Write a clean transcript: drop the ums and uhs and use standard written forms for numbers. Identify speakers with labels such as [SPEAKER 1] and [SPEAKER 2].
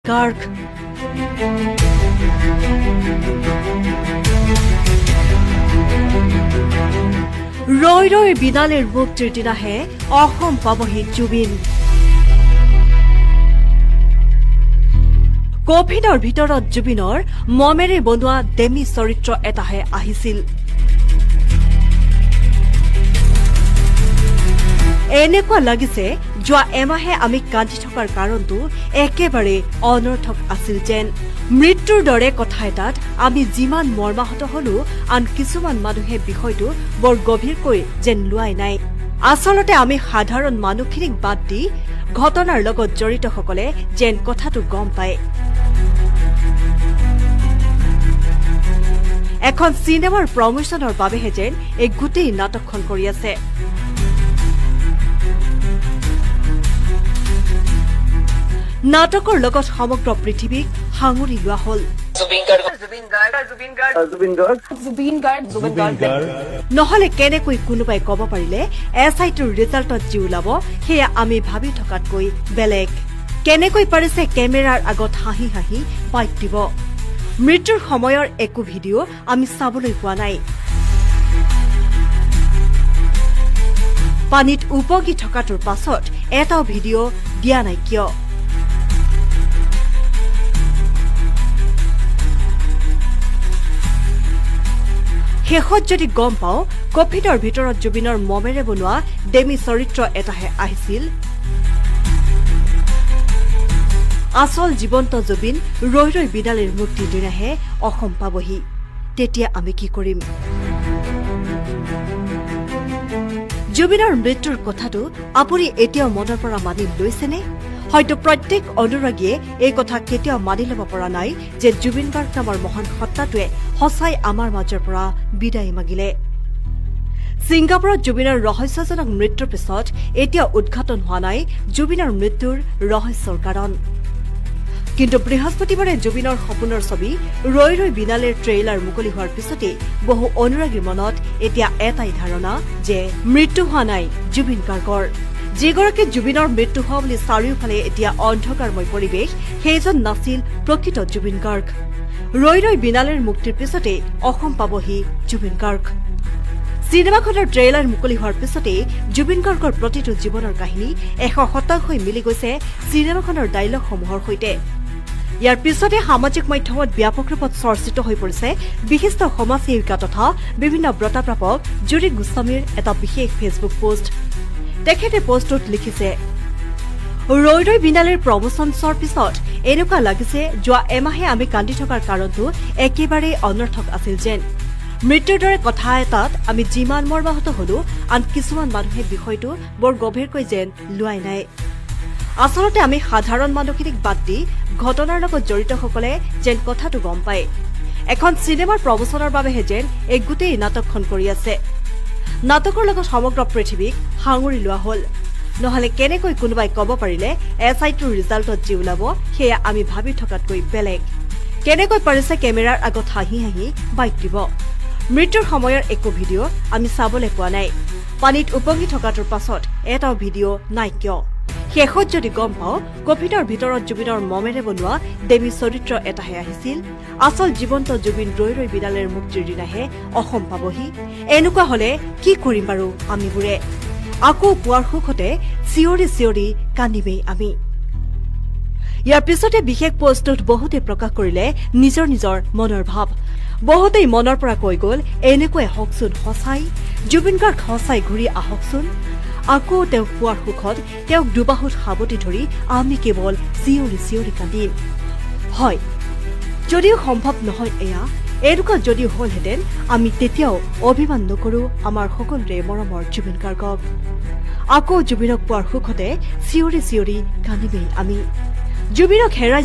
[SPEAKER 1] গাৰ্গ ৰৈ ৰৈ বিনালেৰ মুক্তিৰ দিনাহে অসম পাবহি জুবিন কভিডৰ ভিতৰত জুবিনৰ মমেৰে বনোৱা ডেমি চৰিত্ৰ এটাহে আহিছিল এনেকুৱা লাগিছে যোৱা এমাহে আমি কান্দি থকাৰ কাৰণটো একেবাৰে অনৰ্থক আছিল যেন মৃত্যুৰ দৰে কথা এটাত আমি যিমান মৰ্মাহত হলো আন কিছুমান মানুহে বিষয়টো বৰ গভীৰকৈ যেন লোৱাই নাই আচলতে আমি সাধাৰণ মানুহখিনিক বাদ দি ঘটনাৰ লগত জড়িতসকলে যেন কথাটো গম পায় এখন চিনেমাৰ প্ৰমোচনৰ বাবেহে যেন এই গোটেই নাটকখন কৰি আছে নাটকৰ লগত সমগ্ৰ পৃথিৱীক সাঙুৰি লোৱা হল নহলে কেনেকৈ কোনোবাই কব পাৰিলে এছআইটিৰ ৰিজাল্টত যি ওলাব সেয়া আমি ভাবি থকাতকৈ বেলেগ কেনেকৈ পাৰিছে কেমেৰাৰ আগত হাঁহি হাঁহি বাইক দিব মৃত্যুৰ সময়ৰ একো ভিডিঅ' আমি চাবলৈ পোৱা নাই পানীত উপগি থকাটোৰ পাছত এটাও ভিডিঅ' দিয়া নাই কিয় শেষত যদি গম পাওঁ কভিডৰ ভিতৰত জুবিনৰ মমেৰে বনোৱা ডেমি চৰিত্ৰ এটাহে আহিছিল আসল জীৱন্ত জুবিন ৰৈ ৰৈ বিনালেৰ মুক্তিৰ দিনাহে অসম পাবহি তেতিয়া আমি কি কৰিম জুবিনৰ মৃত্যুৰ কথাটো আপুনি এতিয়াও মনৰ পৰা মানি লৈছেনে হয়তো প্ৰত্যেক অনুৰাগীয়ে এই কথা কেতিয়াও মানি ল'ব পৰা নাই যে জুবিন গাৰ্গ নামৰ মহান সত্তাটোৱে সঁচাই আমাৰ মাজৰ পৰা বিদায় মাগিলে ছিংগাপুৰত জুবিনৰ ৰহস্যজনক মৃত্যুৰ পিছত এতিয়া উদ্ঘাটন হোৱা নাই জুবিনৰ মৃত্যুৰ ৰহস্যৰ কাৰণ কিন্তু বৃহস্পতিবাৰে জুবিনৰ সপোনৰ ছবি ৰৈ ৰৈ বিনালেৰ ট্ৰেইলাৰ মুকলি হোৱাৰ পিছতে বহু অনুৰাগীৰ মনত এতিয়া এটাই ধাৰণা যে মৃত্যু হোৱা নাই জুবিন গাৰ্গৰ যিগৰাকী জুবিনৰ মৃত্যু হোৱা বুলি চাৰিওফালে এতিয়া অন্ধকাৰময় পৰিৱেশ সেইজন নাছিল প্ৰকৃত জুবিন গাৰ্গ ৰৈ ৰৈ বিনালেৰ মুক্তিৰ পিছতে অসম পাবহি জুবিন গাৰ্গ চিনেমাখনৰ ট্ৰেইলাৰ মুকলি হোৱাৰ পিছতে জুবিন গাৰ্গৰ প্ৰতিটো জীৱনৰ কাহিনী 100% মিলি গৈছে চিনেমাখনৰ ডাইলগসমূহৰ সৈতে ইয়াৰ পিছতে সামাজিক মাধ্যমত ব্যাপক ৰূপত চৰ্চিত হৈ পৰিছে বিশিষ্ট সমাজসেৱিকা তথা বিভিন্ন বঁটাপ্ৰাপক জুৰি গোস্বামীৰ এটা বিশেষ ফেচবুক পোষ্ট তেখেতে পোষ্টত লিখিছে ৰৈ ৰৈ বিনালেৰ প্ৰমোচনছৰ পিছত এনেকুৱা লাগিছে যোৱা এমাহে আমি কান্দি থকাৰ কাৰণটো একেবাৰে অনৰ্থক আছিল যেন মৃত্যুৰ দৰে কথা এটাত আমি যিমান মৰ্মাহত হলো আন কিছুমান মানুহে বিষয়টো বৰ গভীৰকৈ যেন লোৱাই নাই আচলতে আমি সাধাৰণ মানুহখিনিক বাদ দি ঘটনাৰ লগত জড়িতসকলে যেন কথাটো গম পায় এখন চিনেমাৰ প্ৰমোচনৰ বাবেহে যেন এই গোটেই নাটকখন কৰি আছে নাটকৰ লগত সমগ্ৰ পৃথিৱীক সাঙুৰি লোৱা হল নহলে কেনেকৈ কোনোবাই কব পাৰিলে এছআইটিৰ ৰিজাল্টত যি ওলাব সেয়া আমি ভাবি থকাতকৈ বেলেগ কেনেকৈ পাৰিছে কেমেৰাৰ আগত হাঁহি হাঁহি বাইক দিব মৃত্যুৰ সময়ৰ একো ভিডিঅ' আমি চাবলৈ পোৱা নাই পানীত উপঙি থকাটোৰ পাছত এটাও ভিডিঅ' নাই কিয় শেষত যদি গম পাওঁ কভিডৰ ভিতৰত জুবিনৰ মমেৰে বনোৱা ডেমি চৰিত্ৰ এটাহে আহিছিল আসল জীৱন্ত জুবিন ৰৈ ৰৈ বিনালেৰ মুক্তিৰ দিনাহে অসম পাবহি এনেকুৱা হলে কি কৰিম বাৰু আমিবোৰে আকৌ পুৱাৰ সুখতে চিঞৰি চিঞৰি কান্দিমেই আমি ইয়াৰ পিছতে বিশেষ পোষ্টত বহুতে প্ৰকাশ কৰিলে নিজৰ নিজৰ মনৰ ভাৱ বহুতেই মনৰ পৰা কৈ গল এনেকুৱাই হওকচোন সঁচাই জুবিন গাৰ্গ সঁচাই ঘূৰি আহকচোন আকৌ তেওঁক পোৱাৰ সুখত তেওঁক দুবাহুত সাৱটি ধৰি আমি কেৱল চিঞৰি চিঞৰি কান্দিম হয় যদিও সম্ভৱ নহয় এয়া এনেকুৱা যদিও হলহেঁতেন আমি তেতিয়াও অভিমান নকৰো আমাৰ সকলোৰে মৰমৰ জুবিন গাৰ্গক আকৌ জুবিনক পোৱাৰ সুখতে চিঞৰি চিঞৰি কান্দিমেই আমি জুবিনক হেৰাই